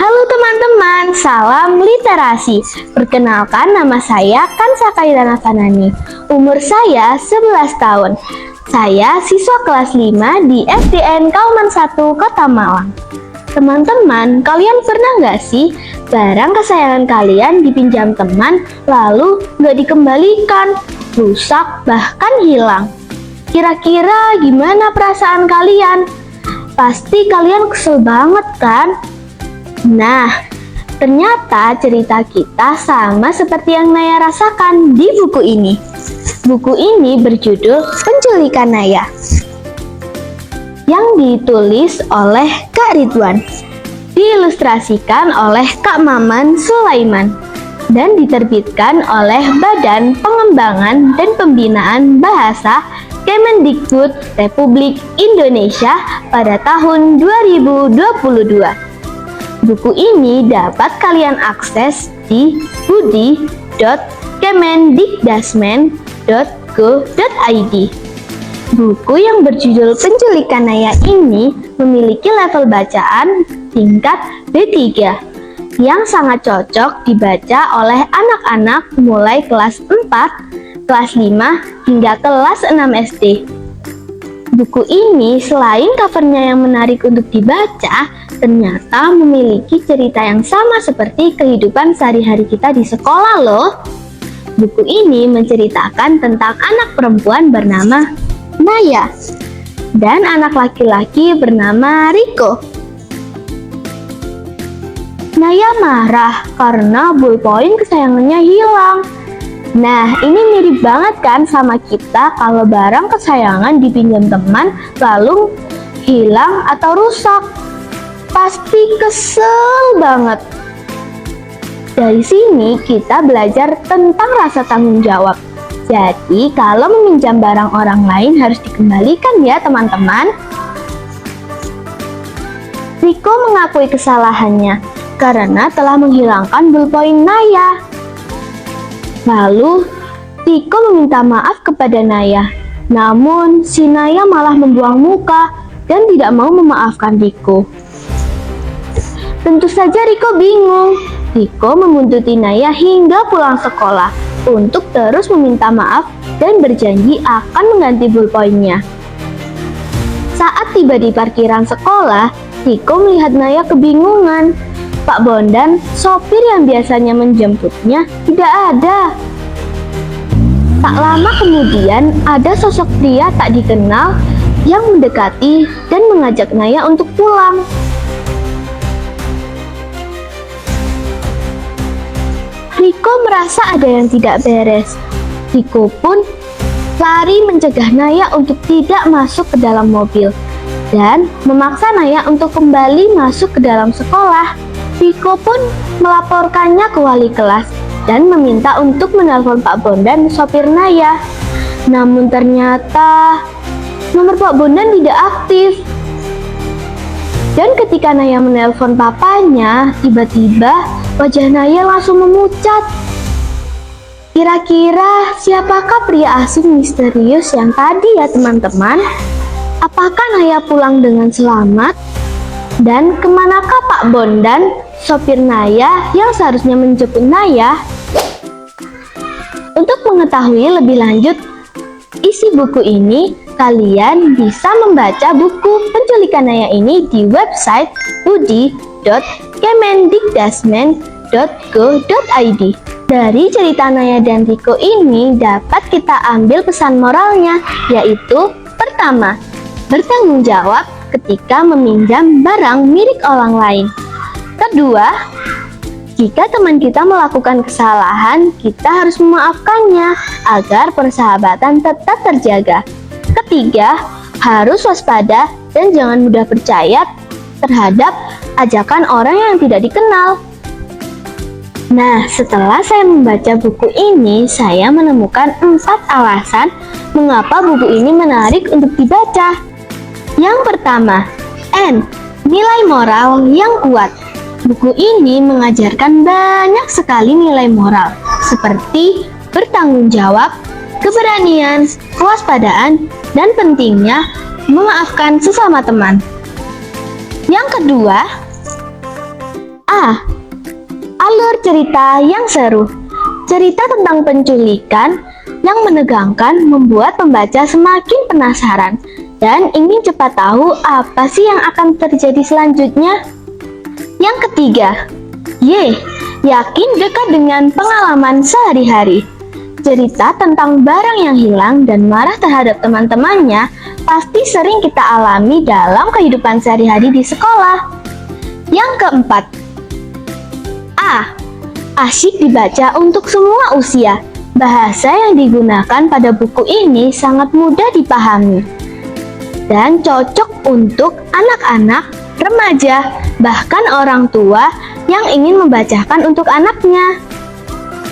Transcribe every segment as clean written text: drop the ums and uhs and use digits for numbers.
Halo teman-teman, salam literasi. Perkenalkan, nama saya Kansa Kairana Fanani. Umur saya 11 tahun. Saya siswa kelas 5 di SDN Kauman 1 Kota Malang. Teman-teman, kalian pernah nggak sih barang kesayangan kalian dipinjam teman lalu nggak dikembalikan, rusak, bahkan hilang? Kira-kira gimana perasaan kalian? Pasti kalian kesel banget kan? Nah, ternyata cerita kita sama seperti yang Naya rasakan di buku ini. Buku ini berjudul Penculikan Naya, yang ditulis oleh Kak Ridwan, diilustrasikan oleh Kak Maman Sulaiman, dan diterbitkan oleh Badan Pengembangan dan Pembinaan Bahasa Kemendikbud Republik Indonesia pada tahun 2022. Buku ini dapat kalian akses di budi.kemendikdasmen.go.id. Buku yang berjudul Penculikan Naya ini memiliki level bacaan tingkat B3 yang sangat cocok dibaca oleh anak-anak mulai kelas 4, kelas 5, hingga kelas 6 SD. Buku ini selain covernya yang menarik untuk dibaca, ternyata memiliki cerita yang sama seperti kehidupan sehari-hari kita di sekolah loh. Buku ini menceritakan tentang anak perempuan bernama Naya dan anak laki-laki bernama Riko. Naya marah karena ballpoint kesayangannya hilang. Nah, ini mirip banget kan sama kita kalau barang kesayangan dipinjam teman lalu hilang atau rusak. Pasti kesel banget. Dari sini kita belajar tentang rasa tanggung jawab. Jadi, kalau meminjam barang orang lain harus dikembalikan ya teman-teman. Riko mengakui kesalahannya karena telah menghilangkan ballpoint Naya. Lalu, Riko meminta maaf kepada Naya. Namun, si Naya malah membuang muka dan tidak mau memaafkan Riko. Tentu saja Riko bingung. Riko membuntuti Naya hingga pulang sekolah untuk terus meminta maaf dan berjanji akan mengganti ballpointnya. Saat tiba di parkiran sekolah, Riko melihat Naya kebingungan. Pak Bondan, sopir yang biasanya menjemputnya, tidak ada. Tak lama kemudian, ada sosok pria tak dikenal yang mendekati dan mengajak Naya untuk pulang. Riko merasa ada yang tidak beres. Riko pun lari mencegah Naya untuk tidak masuk ke dalam mobil dan memaksa Naya untuk kembali masuk ke dalam sekolah. Riko pun melaporkannya ke wali kelas dan meminta untuk menelpon Pak Bondan, sopir Naya. Namun ternyata nomor Pak Bondan tidak aktif. Dan ketika Naya menelpon papanya, tiba-tiba wajah Naya langsung memucat. Kira-kira siapakah pria asing misterius yang tadi ya teman-teman? Apakah Naya pulang dengan selamat? Dan kemanakah Pak Bondan, sopir Naya yang seharusnya menjemput Naya? Untuk mengetahui lebih lanjut isi buku ini, kalian bisa membaca buku Penculikan Naya ini di website budi.kemendikdasmen.go.id. Dari cerita Naya dan Riko ini dapat kita ambil pesan moralnya, yaitu pertama, bertanggung jawab ketika meminjam barang milik orang lain. Kedua, jika teman kita melakukan kesalahan, kita harus memaafkannya agar persahabatan tetap terjaga. Ketiga, harus waspada dan jangan mudah percaya terhadap ajakan orang yang tidak dikenal. Nah, setelah saya membaca buku ini, saya menemukan 4 alasan mengapa buku ini menarik untuk dibaca. Yang pertama, N. Nilai moral yang kuat. Buku ini mengajarkan banyak sekali nilai moral, seperti bertanggung jawab, keberanian, kewaspadaan, dan pentingnya memaafkan sesama teman. Yang kedua, A. Alur cerita yang seru. Cerita tentang penculikan yang menegangkan membuat pembaca semakin penasaran dan ingin cepat tahu apa sih yang akan terjadi selanjutnya. Yang ketiga, Y. Yakin dekat dengan pengalaman sehari-hari. Cerita tentang barang yang hilang dan marah terhadap teman-temannya pasti sering kita alami dalam kehidupan sehari-hari di sekolah. Yang keempat, A. Asyik dibaca untuk semua usia. Bahasa yang digunakan pada buku ini sangat mudah dipahami dan cocok untuk anak-anak, remaja, bahkan orang tua yang ingin membacakan untuk anaknya.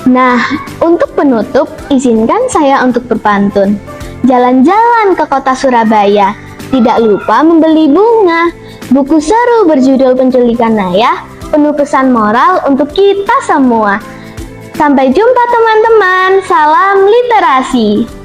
Nah, untuk penutup, izinkan saya untuk berpantun. Jalan-jalan ke kota Surabaya, tidak lupa membeli bunga. Buku seru berjudul Penculikan Naya, penuh pesan moral untuk kita semua. Sampai jumpa teman-teman, salam literasi.